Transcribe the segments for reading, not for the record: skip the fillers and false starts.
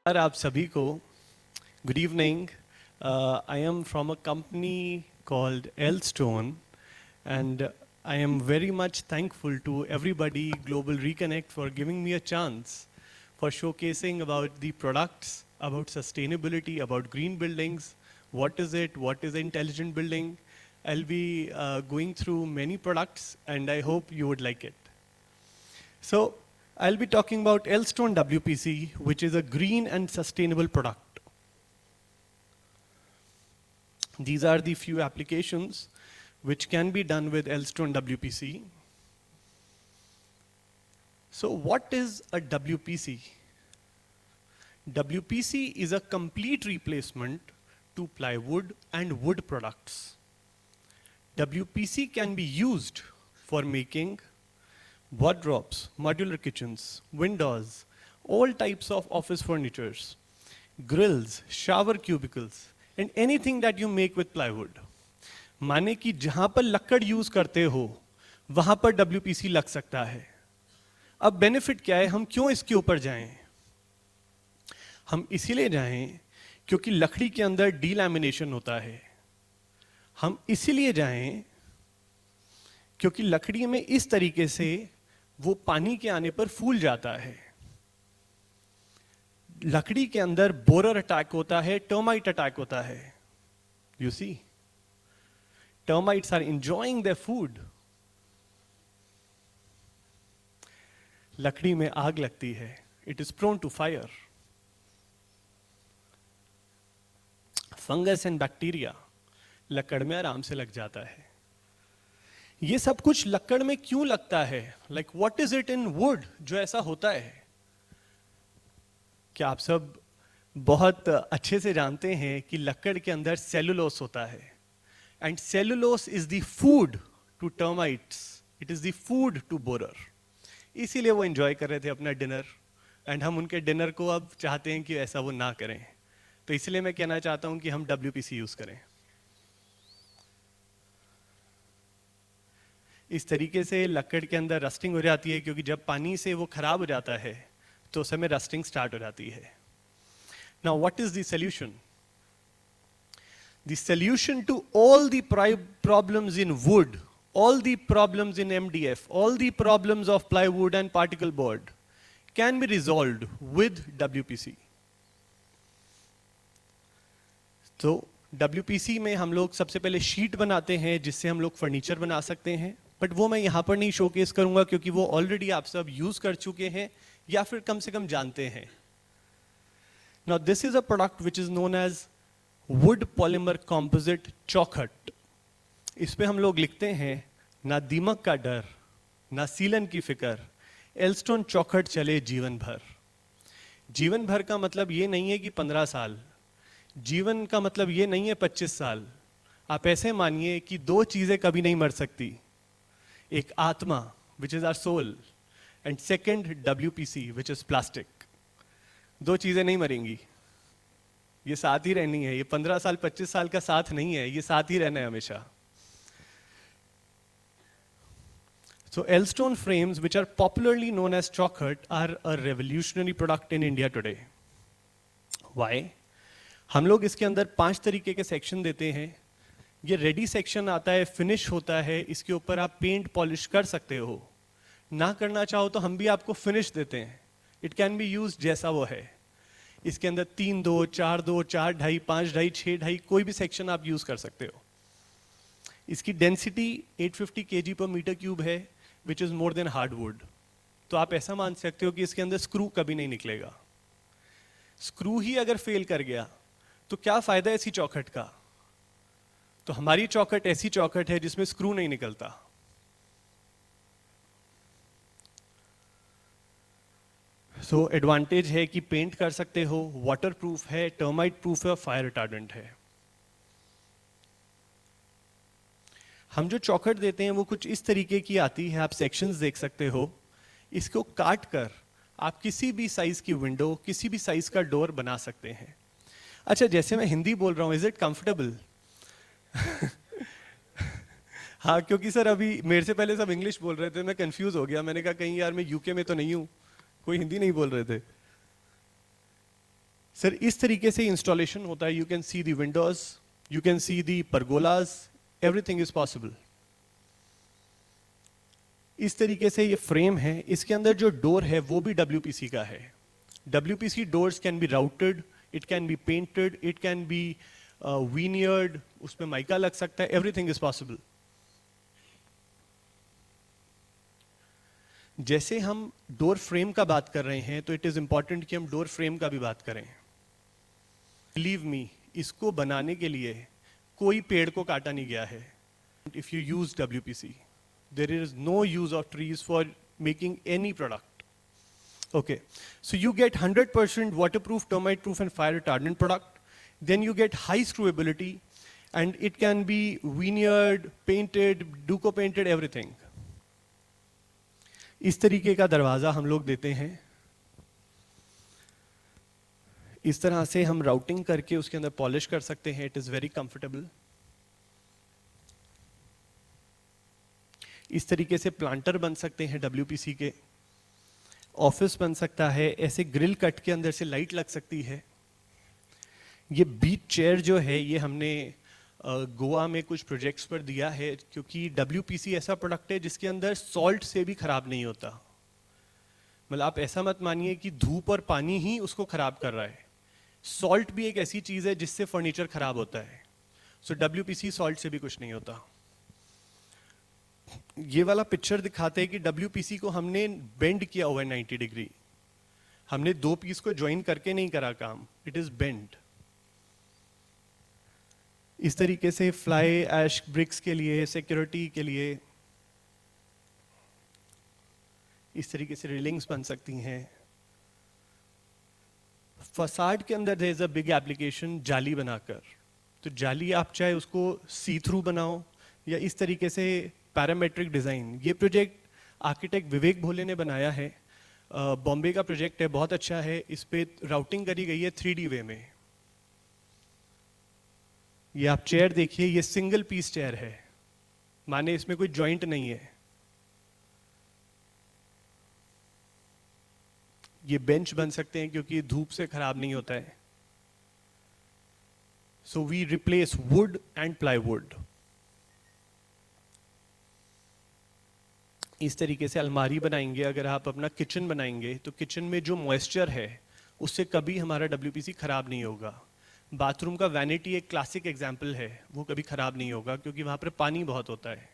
आप सभी को good evening. I am from a company called Elstone, and I am very much thankful to everybody, Global Reconnect, for giving me a chance for showcasing about the products, about sustainability, about green buildings. What is it? What is intelligent building? I'll be going through many products, and I hope you would like it. So I'll be talking about Elstone WPC, which is a green and sustainable product. These are the few applications which can be done with Elstone WPC. So what is a WPC? WPC is a complete replacement to plywood and wood products. WPC can be used for making wardrobes, modular kitchens, windows, all types of office furnitures, grills, shower cubicles, and anything that you make with plywood. माने कि जहां पर लकड़ use करते हो वहां पर WPC लग सकता है. अब बेनिफिट क्या है, हम क्यों इसके ऊपर जाएं? हम इसीलिए जाएं क्योंकि लकड़ी के अंदर डीलैमिनेशन होता है. हम इसीलिए जाएं क्योंकि लकड़ी में इस तरीके से वो पानी के आने पर फूल जाता है. लकड़ी के अंदर बोरर अटैक होता है, टर्माइट अटैक होता है. You see, termites are enjoying their food. लकड़ी में आग लगती है, it is prone to fire. Fungus and bacteria लकड़ में आराम से लग जाता है. ये सब कुछ लकड़ में क्यों लगता है? Like what is it in would जो ऐसा होता है? क्या आप सब बहुत अच्छे से जानते हैं कि लकड़ के अंदर सेलुलोस होता है, and cellulose is the food to termites, it is the food to borer. इसीलिए वो एंजॉय कर रहे थे अपना डिनर, एंड हम उनके डिनर को अब चाहते हैं कि ऐसा वो ना करें. तो इसलिए मैं कहना चाहता हूं कि हम WPC यूज करें. इस तरीके से लकड़ के अंदर रस्टिंग हो जाती है, क्योंकि जब पानी से वो खराब हो जाता है तो उस समय रस्टिंग स्टार्ट हो जाती है. Now what is the solution? The solution to all the problems in wood, all the problems in MDF, all the problems of plywood and particle board can be resolved with WPC. तो WPC में हम लोग सबसे पहले sheet बनाते हैं जिससे हम लोग फर्नीचर बना सकते हैं, बट वो मैं यहाँ पर नहीं शोकेस करूंगा क्योंकि वो ऑलरेडी आप सब यूज कर चुके हैं या फिर कम से कम जानते हैं. Now this is a product which is known as wood polymer composite चौखट. इस पे हम लोग लिखते हैं ना दीमक का डर, ना सीलन की फिक्र, एल्स्टोन चौखट चले जीवन भर. जीवन भर का मतलब ये नहीं है कि 15 साल, जीवन का मतलब ये नहीं है 25 साल. आप ऐसे मानिए कि दो चीजें कभी नहीं मर सकती, एक आत्मा which is our soul, and second WPC which is plastic. दो चीजें नहीं मरेंगी, ये साथ ही रहनी है. ये 15 साल 25 साल का साथ नहीं है, ये साथ ही रहना है हमेशा. So Elstone frames, which are popularly known as Chaukhut, are a revolutionary product in India today. Why? हम लोग इसके अंदर 5 तरीके के सेक्शन देते हैं. ये रेडी सेक्शन आता है, फिनिश होता है, इसके ऊपर आप पेंट पॉलिश कर सकते हो. ना करना चाहो तो हम भी आपको फिनिश देते हैं. इट कैन बी यूज जैसा वो है. इसके अंदर 3-2, 4-2, 4-2.5, 5-2.5, 6-2.5 कोई भी सेक्शन आप यूज कर सकते हो. इसकी डेंसिटी 850 kg पर मीटर क्यूब है, which is more than hardwood. तो आप ऐसा मान सकते हो कि इसके अंदर स्क्रू कभी नहीं निकलेगा. स्क्रू ही अगर फेल कर गया तो क्या फायदा ऐसी चौखट का? तो हमारी चौखट ऐसी चौखट है जिसमें स्क्रू नहीं निकलता. सो एडवांटेज है कि पेंट कर सकते हो, वाटर प्रूफ है, टर्माइट प्रूफ है और फायर रिटार्डेंट है. हम जो चौखट देते हैं वो कुछ इस तरीके की आती है, आप सेक्शंस देख सकते हो. इसको काट कर आप किसी भी साइज की विंडो, किसी भी साइज का डोर बना सकते हैं. अच्छा, जैसे मैं हिंदी बोल रहा हूँ, इज इट कंफर्टेबल? हाँ, क्योंकि सर अभी मेरे से पहले सब इंग्लिश बोल रहे थे, मैं कंफ्यूज हो गया. मैंने कहा कहीं यार मैं यूके में तो नहीं हूँ, कोई हिंदी नहीं बोल रहे थे. सर इस तरीके से इंस्टॉलेशन होता है. You can see the windows, you can see the pergolas, everything is possible. इस तरीके से ये फ्रेम है. इसके अंदर जो डोर है वो भी WPC का है. WPC doors can be routed, it can be painted, it can be veneered, उसमें माइका लग सकता है, एवरीथिंग इज पॉसिबल. जैसे हम डोर फ्रेम का बात कर रहे हैं तो इट इज इंपॉर्टेंट कि हम डोर फ्रेम का भी बात करें. बिलीव मी, इसको बनाने के लिए कोई पेड़ को काटा नहीं गया है. If you use WPC, there is no use of trees for making any product. Okay, so you get 100% waterproof, termite proof and fire retardant product. Then you get high screwability and it can be veneered, painted, duco painted, everything. इस तरीके का दरवाजा हम लोग देते हैं. इस तरह से हम राउटिंग करके उसके अंदर पॉलिश कर सकते हैं. It is very comfortable. इस तरीके से प्लांटर बन सकते हैं WPC के. ऑफिस बन सकता है. ऐसे ग्रिल कट के अंदर से लाइट लग सकती है. ये बीच चेयर जो है ये हमने गोवा में कुछ प्रोजेक्ट्स पर दिया है, क्योंकि WPC ऐसा प्रोडक्ट है जिसके अंदर सॉल्ट से भी खराब नहीं होता. मतलब आप ऐसा मत मानिए कि धूप और पानी ही उसको खराब कर रहा है. सॉल्ट भी एक ऐसी चीज है जिससे फर्नीचर खराब होता है. सो WPC सॉल्ट से भी कुछ नहीं होता. ये वाला पिक्चर दिखाते हैं कि WPC को हमने बेंड किया हुआ है 90 डिग्री. हमने दो पीस को ज्वाइन करके नहीं करा काम. It is bend. इस तरीके से फ्लाई ऐश ब्रिक्स के लिए, सिक्योरिटी के लिए इस तरीके से रेलिंग्स बन सकती हैं. फसाड के अंदर there is a big application जाली बनाकर. तो जाली आप चाहे उसको सी थ्रू बनाओ या इस तरीके से पैरामेट्रिक डिजाइन. ये प्रोजेक्ट आर्किटेक्ट विवेक भोले ने बनाया है. बॉम्बे का प्रोजेक्ट है, बहुत अच्छा है. इस पे राउटिंग करी गई है 3D वे में. ये आप चेयर देखिए, ये सिंगल पीस चेयर है, माने इसमें कोई जॉइंट नहीं है. ये बेंच बन सकते हैं क्योंकि ये धूप से खराब नहीं होता है. So we replace wood and plywood. इस तरीके से अलमारी बनाएंगे. अगर आप अपना किचन बनाएंगे तो किचन में जो मॉइस्चर है उससे कभी हमारा WPC खराब नहीं होगा. बाथरूम का वैनिटी एक क्लासिक एग्जाम्पल है, वो कभी खराब नहीं होगा क्योंकि वहां पर पानी बहुत होता है.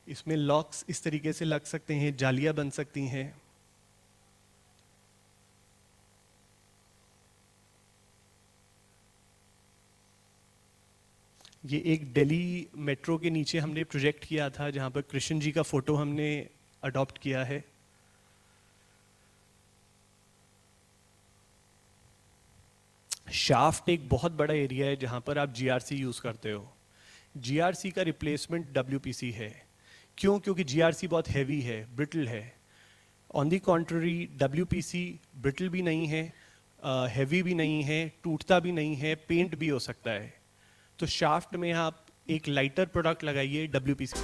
इसमें लॉक्स इस तरीके से लग सकते हैं, जालियां बन सकती हैं. ये एक दिल्ली मेट्रो के नीचे हमने प्रोजेक्ट किया था जहां पर कृष्ण जी का फोटो हमने अडॉप्ट किया है. शाफ्ट एक बहुत बड़ा एरिया है जहां पर आप GRC यूज करते हो. GRC का रिप्लेसमेंट WPC है. क्यों? क्योंकि GRC बहुत हैवी है, ब्रिटल है. On the contrary WPC brittle भी नहीं है, हैवी भी नहीं है, टूटता भी नहीं है, पेंट भी हो सकता है. तो शाफ्ट में आप एक लाइटर प्रोडक्ट लगाइए WPC.